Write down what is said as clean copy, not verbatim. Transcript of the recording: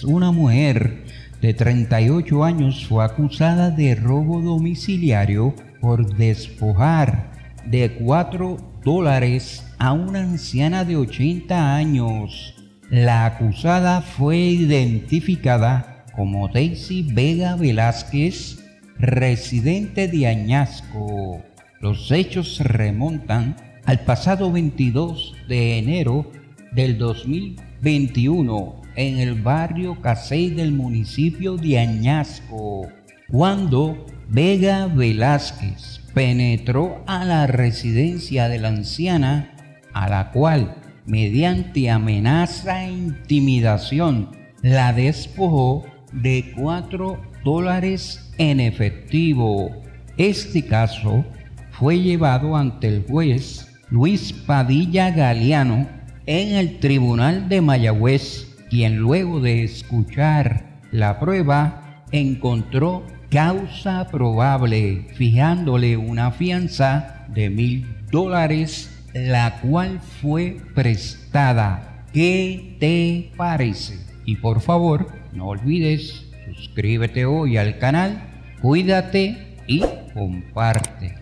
Texas, una mujer de 38 años fue acusada de robo domiciliario por despojar de $4 a una anciana de 80 años. La acusada fue identificada como Daisy Vega Velázquez, residente de Añasco. Los hechos se remontan al pasado 22 de enero del 2021 en el barrio Casey del municipio de Añasco, cuando Vega Velázquez penetró a la residencia de la anciana, a la cual, mediante amenaza e intimidación, la despojó de $4 en efectivo. Este caso fue llevado ante el juez Luis Padilla Galeano en el Tribunal de Mayagüez, quien luego de escuchar la prueba encontró causa probable, fijándole una fianza de $1,000, la cual fue prestada. ¿Qué te parece? Y por favor, no olvides, suscríbete hoy al canal, cuídate y comparte.